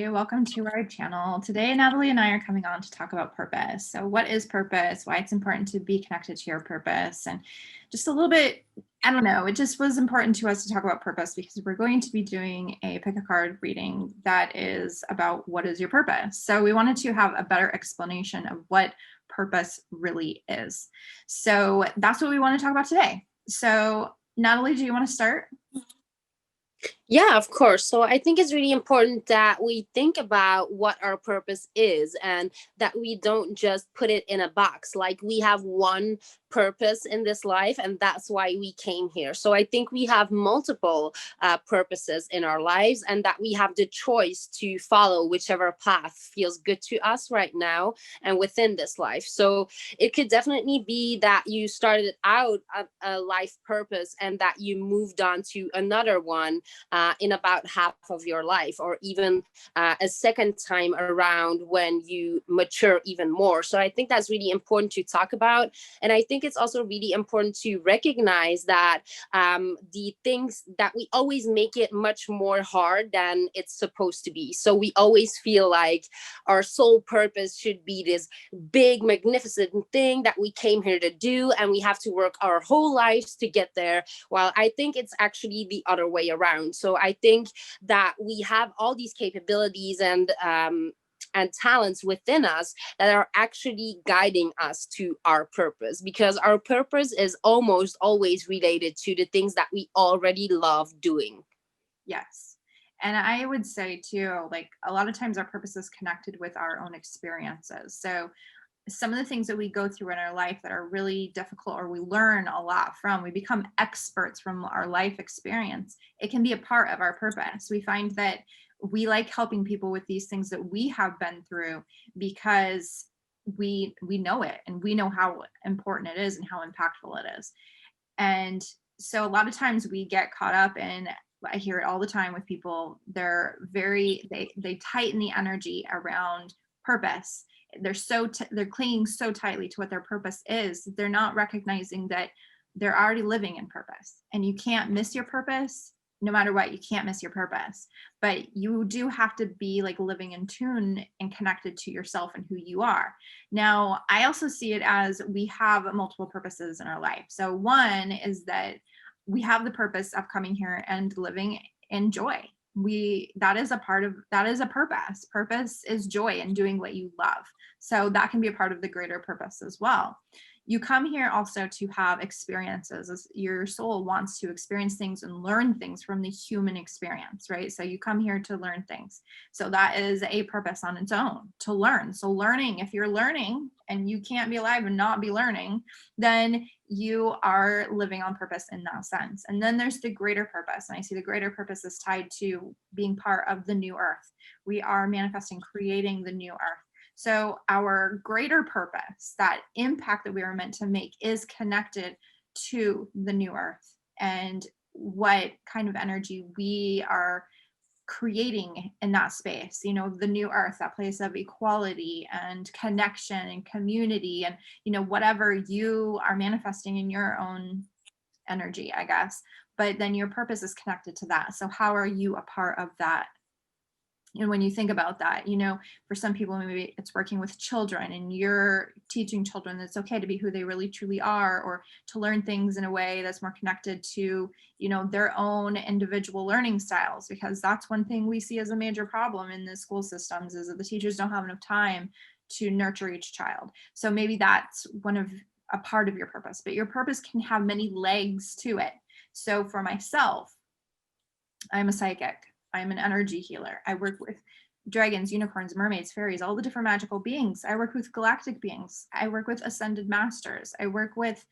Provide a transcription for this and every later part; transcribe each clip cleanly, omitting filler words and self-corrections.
everybody. Welcome to our channel. Today, Natalie and I are coming on to talk about purpose. So what is purpose? Why it's important to be connected to your purpose? And just a little bit, I don't know, it just was important to us to talk about purpose because we're going to be doing a pick a card reading that is about what is your purpose. So we wanted to have a better explanation of what purpose really is. So that's what we want to talk about today. So Natalie, do you want to start? Yeah, of course. So I think it's really important that we think about what our purpose is and that we don't just put it in a box. Like we have one purpose in this life, and that's why we came here. So I think we have multiple purposes in our lives, and that we have the choice to follow whichever path feels good to us right now and within this life. So it could definitely be that you started out a life purpose and that you moved on to another one in about half of your life, or even a second time around when you mature even more. So I think that's really important to talk about. And I think it's also really important to recognize that the things that we always make it much more hard than it's supposed to be. So we always feel like our sole purpose should be this big, magnificent thing that we came here to do, and we have to work our whole lives to get there. While I think it's actually the other way around. So I think that we have all these capabilities and talents within us that are actually guiding us to our purpose, because our purpose is almost always related to the things that we already love doing. Yes. And I would say too, like a lot of times our purpose is connected with our own experiences. So some of the things that we go through in our life that are really difficult or we learn a lot from, we become experts from our life experience. It can be a part of our purpose. We find that we like helping people with these things that we have been through because we know it and we know how important it is and how impactful it is. And so a lot of times we get caught up in, I hear it all the time with people, they tighten the energy around purpose. They're clinging so tightly to what their purpose is. They're not recognizing that they're already living in purpose, and you can't miss your purpose. No matter what, you can't miss your purpose, but you do have to be like living in tune and connected to yourself and who you are. Now, I also see it as we have multiple purposes in our life. So one is that we have the purpose of coming here and living in joy. That is a purpose. Purpose is joy and doing what you love. So that can be a part of the greater purpose as well. You come here also to have experiences, as your soul wants to experience things and learn things from the human experience, right? So you come here to learn things. So that is a purpose on its own, to learn. So learning, if you're learning and you can't be alive and not be learning, then you are living on purpose in that sense. And then there's the greater purpose. And I see the greater purpose is tied to being part of the new earth. We are manifesting, creating the new earth. So our greater purpose, that impact that we are meant to make, is connected to the new earth and what kind of energy we are creating in that space. The new earth, that place of equality and connection and community, and whatever you are manifesting in your own energy, I guess. But then your purpose is connected to that. So how are you a part of that? And when you think about that, for some people, maybe it's working with children and you're teaching children that it's okay to be who they really truly are, or to learn things in a way that's more connected to, their own individual learning styles. Because that's one thing we see as a major problem in the school systems, is that the teachers don't have enough time to nurture each child. So maybe that's a part of your purpose, but your purpose can have many legs to it. So for myself, I'm a psychic. I'm an energy healer. I work with dragons, unicorns, mermaids, fairies, all the different magical beings. I work with galactic beings. I work with ascended masters. I work with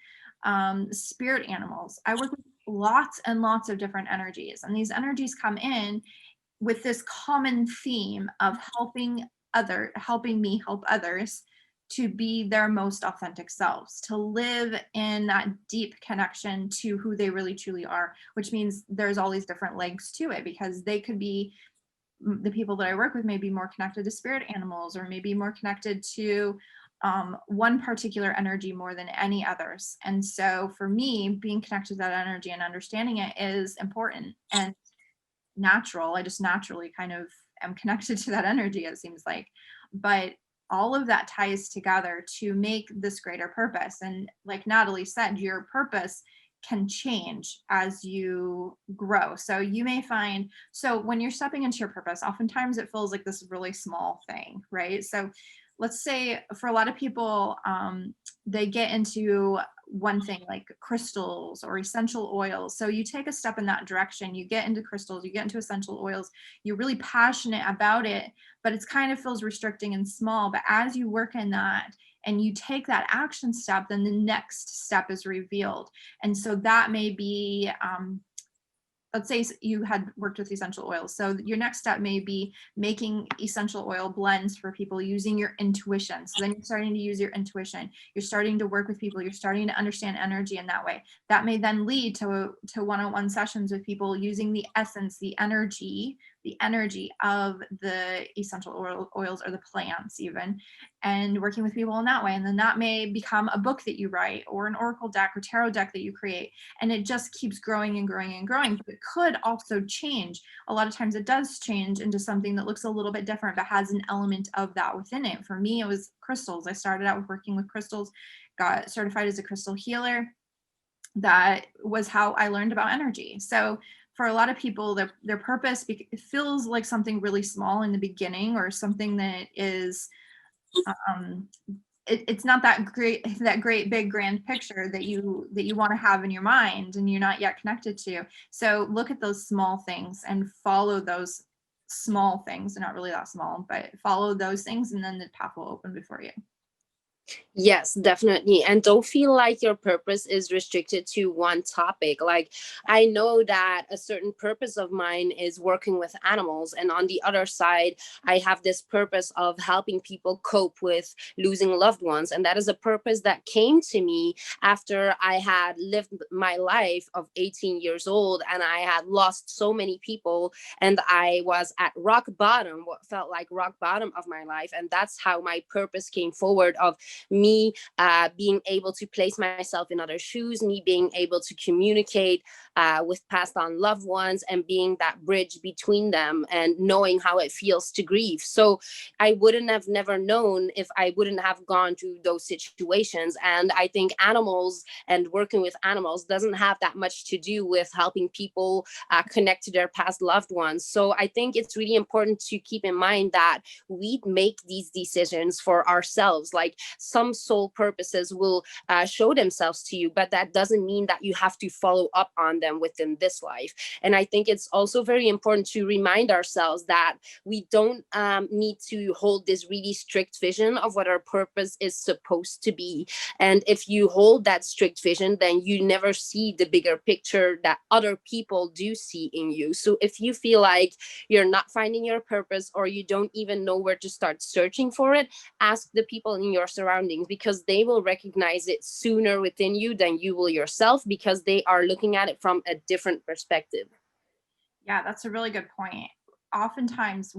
spirit animals. I work with lots and lots of different energies. And these energies come in with this common theme of helping me help others to be their most authentic selves, to live in that deep connection to who they really truly are, which means there's all these different legs to it, because they could be, the people that I work with may be more connected to spirit animals, or maybe more connected to one particular energy more than any others. And so for me, being connected to that energy and understanding it is important and natural. I just naturally kind of am connected to that energy, it seems like. But all of that ties together to make this greater purpose. And like Natalie said, your purpose can change as you grow. So you may find, so when you're stepping into your purpose, oftentimes it feels like this really small thing, right? So let's say for a lot of people, they get into one thing like crystals or essential oils. So you take a step in that direction, you get into crystals, you get into essential oils, you're really passionate about it, but it's kind of feels restricting and small. But as you work in that and you take that action step, then the next step is revealed. And so that may be, let's say you had worked with essential oils. So your next step may be making essential oil blends for people using your intuition. So then you're starting to use your intuition. You're starting to work with people. You're starting to understand energy in that way. That may then lead to one-on-one sessions with people using the essence, the energy of the essential oils or the plants even, and working with people in that way. And then that may become a book that you write or an oracle deck or tarot deck that you create. And it just keeps growing and growing and growing. But it could also change. A lot of times it does change into something that looks a little bit different, but has an element of that within it. For me, it was crystals. I started out with working with crystals, got certified as a crystal healer. That was how I learned about energy. So for a lot of people, their purpose feels like something really small in the beginning, or something that is it's not that great big grand picture that you want to have in your mind and you're not yet connected to. So look at those small things and follow those small things. They're not really that small, but follow those things, and then the path will open before you. Yes, definitely. And don't feel like your purpose is restricted to one topic. Like, I know that a certain purpose of mine is working with animals. And on the other side, I have this purpose of helping people cope with losing loved ones. And that is a purpose that came to me after I had lived my life of 18 years old and I had lost so many people. And I was at rock bottom, what felt like rock bottom of my life. And that's how my purpose came forward of me being able to place myself in other shoes, me being able to communicate with passed on loved ones and being that bridge between them and knowing how it feels to grieve. So I wouldn't have never known if I wouldn't have gone through those situations. And I think animals and working with animals doesn't have that much to do with helping people connect to their past loved ones. So I think it's really important to keep in mind that we make these decisions for ourselves. Like, some soul purposes will show themselves to you, but that doesn't mean that you have to follow up on them within this life. And I think it's also very important to remind ourselves that we don't need to hold this really strict vision of what our purpose is supposed to be. And if you hold that strict vision, then you never see the bigger picture that other people do see in you. So if you feel like you're not finding your purpose, or you don't even know where to start searching for it, ask the people in your surroundings, because they will recognize it sooner within you than you will yourself, because they are looking at it from a different perspective. Yeah, that's a really good point. Oftentimes,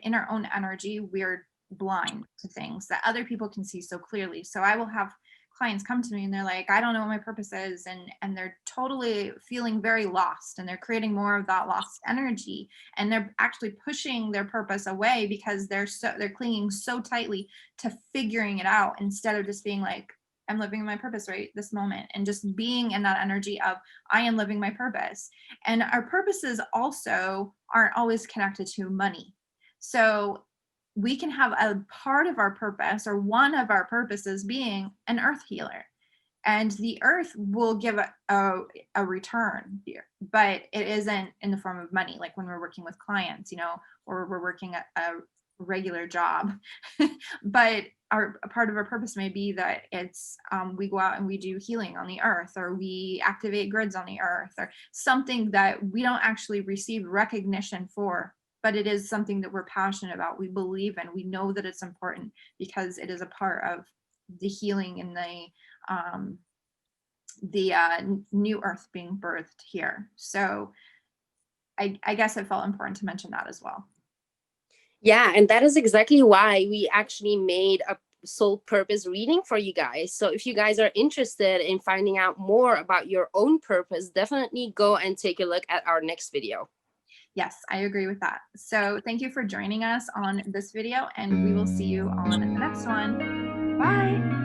in our own energy, we're blind to things that other people can see so clearly. So I will have clients come to me and they're like, I don't know what my purpose is, and they're totally feeling very lost, and they're creating more of that lost energy, and they're actually pushing their purpose away because they're clinging so tightly to figuring it out, instead of just being like, I'm living my purpose right this moment, and just being in that energy of I am living my purpose. And our purposes also aren't always connected to money. So we can have a part of our purpose, or one of our purposes being an earth healer. And the earth will give a return here, but it isn't in the form of money, like when we're working with clients, or we're working a regular job. But a part of our purpose may be that it's we go out and we do healing on the earth, or we activate grids on the earth, or something that we don't actually receive recognition for, but it is something that we're passionate about, we believe in, we know that it's important, because it is a part of the healing and the new earth being birthed here. So I guess it felt important to mention that as well. Yeah, and that is exactly why we actually made a soul purpose reading for you guys. So if you guys are interested in finding out more about your own purpose, definitely go and take a look at our next video. Yes, I agree with that. So thank you for joining us on this video, and we will see you on the next one. Bye.